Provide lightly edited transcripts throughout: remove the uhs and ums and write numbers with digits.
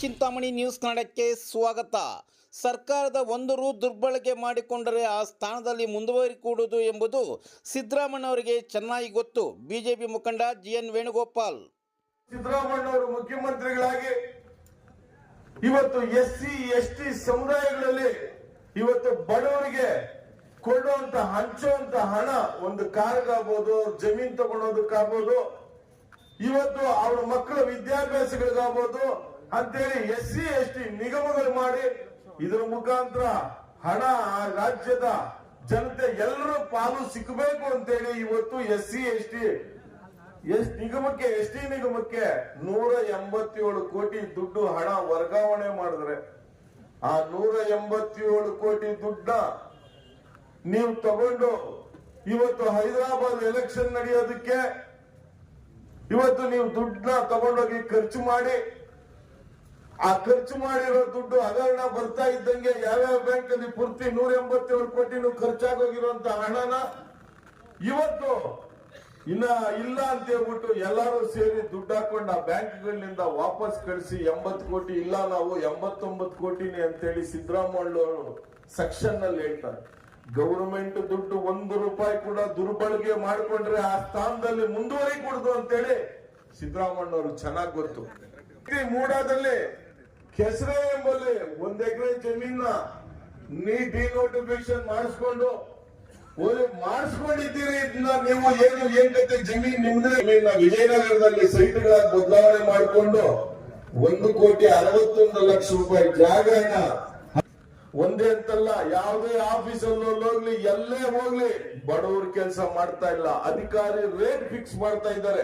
Chintamani news ಕನ್ನಡಕ್ಕೆ ಸ್ವಾಗತ. ಸರ್ಕಾರದ 1 ರು ದುರ್ಬಳಕೆ ಮಾಡಿಕೊಂಡರೆ ಆ ಸ್ಥಾನದಲ್ಲಿ ಮುಂದುವರಿಕೂಡುವುದು ಎಂಬುದು ಸಿದ್ದರಾಮಯ್ಯನವರಿಗೆ ಚೆನ್ನಾಗಿ ಗೊತ್ತು. ಬಿಜೆಪಿ ಮುಖಂಡ ಜಿಎನ್ ವೇಣುಗೋಪಾಲ್. ಸಿದ್ದರಾಮಯ್ಯನವರು ಮುಖ್ಯಮಂತ್ರಿಗಳಾಗಿ ಇವತ್ತು ಎಸ್ಸಿ ಎಸ್ಟಿ ಸಮುದಾಯಗಳಲ್ಲಿ ಇವತ್ತು ಬಡವರಿಗೆ ಕೊಡುವಂತ ಹಂಚುವಂತ ಹಣ, ಒಂದು ಕಾರ್ಗಾಗ್ಬೋದು, ಜಮೀನ್ ತಗೊಳೋದಕ್ಕಾಗ್ಬೋದು, ಇವತ್ತು ಅವರ ಮಕ್ಕಳ ವಿದ್ಯಾಭ್ಯಾಸಗಳಿಗಾಗ್ಬೋದು ಅಂತೇಳಿ ಎಸ್ಸಿ ಎಸ್ಟಿ ನಿಗಮಗಳು ಮಾಡಿ ಇದರ ಮುಖಾಂತರ ಹಣ ರಾಜ್ಯದ ಜನತೆ ಎಲ್ಲರೂ ಪಾಲು ಸಿಕ್ಕಬೇಕು ಅಂತೇಳಿ ಇವತ್ತು ಎಸ್ಸಿ ಎಸ್ಟಿ ನಿಗಮಕ್ಕೆ 187 ಕೋಟಿ ದುಡ್ಡು ಹಣ ವರ್ಗಾವಣೆ ಮಾಡಿದ್ರೆ ಆ 187 ಕೋಟಿ ದುಡ್ಡ ನೀವು ತಗೊಂಡು ಇವತ್ತು ಹೈದರಾಬಾದ್ ಎಲೆಕ್ಷನ್ ನಡೆಯೋದಕ್ಕೆ ಇವತ್ತು ನೀವು ದುಡ್ಡನ್ನ ತಗೊಂಡೋಗಿ ಖರ್ಚು ಮಾಡಿ, ಆ ಖರ್ಚು ಮಾಡಿರೋ ದುಡ್ಡು ಹಗರಣ ಬರ್ತಾ ಇದ್ದಂಗೆ ಯಾವ್ಯಾವ ಬ್ಯಾಂಕ್ ಅಲ್ಲಿ ಪೂರ್ತಿ 187 ಕೋಟಿ ಖರ್ಚಾಗೋಗಿರುವಂತ ಹಣನ ಇವತ್ತು ಇನ್ನ ಇಲ್ಲ ಅಂತ ಹೇಳ್ಬಿಟ್ಟು ಎಲ್ಲರೂ ಸೇರಿ ದುಡ್ಡು ಹಾಕೊಂಡು ಆ ಬ್ಯಾಂಕ್ಗಳಿಂದ ವಾಪಸ್ ಕಳಿಸಿ 80 ಕೋಟಿ ಇಲ್ಲ, ನಾವು 89 ಕೋಟಿನೇ ಅಂತೇಳಿ ಸಿದ್ದರಾಮಯ್ಯ ಸೆಕ್ಷನ್ ನಲ್ಲಿ ಹೇಳ್ತಾರೆ. ಗವರ್ಮೆಂಟ್ ದುಡ್ಡು 1 ರೂಪಾಯಿ ಕೂಡ ದುರ್ಬಳಕೆ ಮಾಡಿಕೊಂಡ್ರೆ ಆ ಸ್ಥಾನದಲ್ಲಿ ಮುಂದುವರಿಕೂಡದು ಅಂತೇಳಿ ಸಿದ್ದರಾಮಯ್ಯನವರು ಚೆನ್ನಾಗಿ ಗೊತ್ತು. ಮೂಡಾದಲ್ಲಿ ಕೆಸರೆ ಎಂಬಲ್ಲಿ 1 ಎಕರೆ ಜಮೀನ ಡಿನೋಟಿಫಿಕೇಶನ್ ಮಾಡಿಸ್ಕೊಂಡಿದ್ದೀರಿ. ನೀವು ಏನ್ ಕತೆ ಜಮೀನ್ ನಿಮ್ದೇ. ವಿಜಯನಗರದಲ್ಲಿ ಸೈಟ್ಗಳಾಗಿ ಬದಲಾವಣೆ ಮಾಡಿಕೊಂಡು 1,61 ಲಕ್ಷ ರೂಪಾಯಿ ಜಾಗನ ಒಂದೇ ಅಂತಲ್ಲ, ಯಾವುದೇ ಆಫೀಸಲ್ಲಿ ಹೋಗ್ಲಿ, ಎಲ್ಲೇ ಹೋಗ್ಲಿ ಬಡವರು ಕೆಲಸ ಮಾಡ್ತಾ ಇಲ್ಲ. ಅಧಿಕಾರಿ ರೇಟ್ ಫಿಕ್ಸ್ ಮಾಡ್ತಾ ಇದ್ದಾರೆ.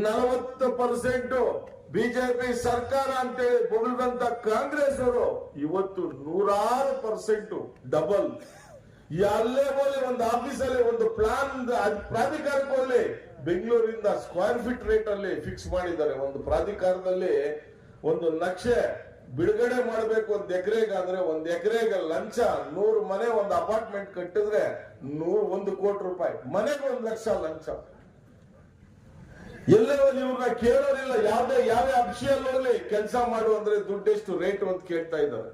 40% ಬಿಜೆಪಿ ಸರ್ಕಾರ ಅಂತೇಳಿ ಬೊಗಳ್ದಂತ ಕಾಂಗ್ರೆಸ್ ಅವರು ಇವತ್ತು 106% ಡಬಲ್. ಎಲ್ಲೇ ಹೋಗ್ಲಿ, ಒಂದು ಆಫೀಸಲ್ಲಿ ಒಂದು ಪ್ಲಾನ್ ಪ್ರಾಧಿಕಾರಕ್ಕೆ ಹೋಗ್ಲಿ, ಬೆಂಗಳೂರಿಂದ ಸ್ಕ್ವೇರ್ ಫೀಟ್ ರೇಟ್ ಅಲ್ಲಿ ಫಿಕ್ಸ್ ಮಾಡಿದ್ದಾರೆ. ಒಂದು ಪ್ರಾಧಿಕಾರದಲ್ಲಿ ಒಂದು ನಕ್ಷೆ ಬಿಡುಗಡೆ ಮಾಡಬೇಕು 1 ಎಕರೆಗಾದ್ರೆ 1 ಎಕರೆಗೆ ಲಂಚ 100 ಮನೆ, ಒಂದು ಅಪಾರ್ಟ್ಮೆಂಟ್ ಕಟ್ಟಿದ್ರೆ 1 ಕೋಟಿ ರೂಪಾಯಿ, ಮನೆಗೆ 1 ಲಕ್ಷ ಲಂಚ. ಎಲ್ಲೇ ಇವ್ರನ್ನ ಕೇಳೋರಿಲ್ಲ. ಯಾವ ಅಫಿಷಿಯಲ್ ಹೋಗ್ಲಿ ಕೆಲಸ ಮಾಡು ಅಂದ್ರೆ ದುಡ್ಡೆಷ್ಟು ರೇಟ್ ಅಂತ ಕೇಳ್ತಾ ಇದ್ದಾರೆ.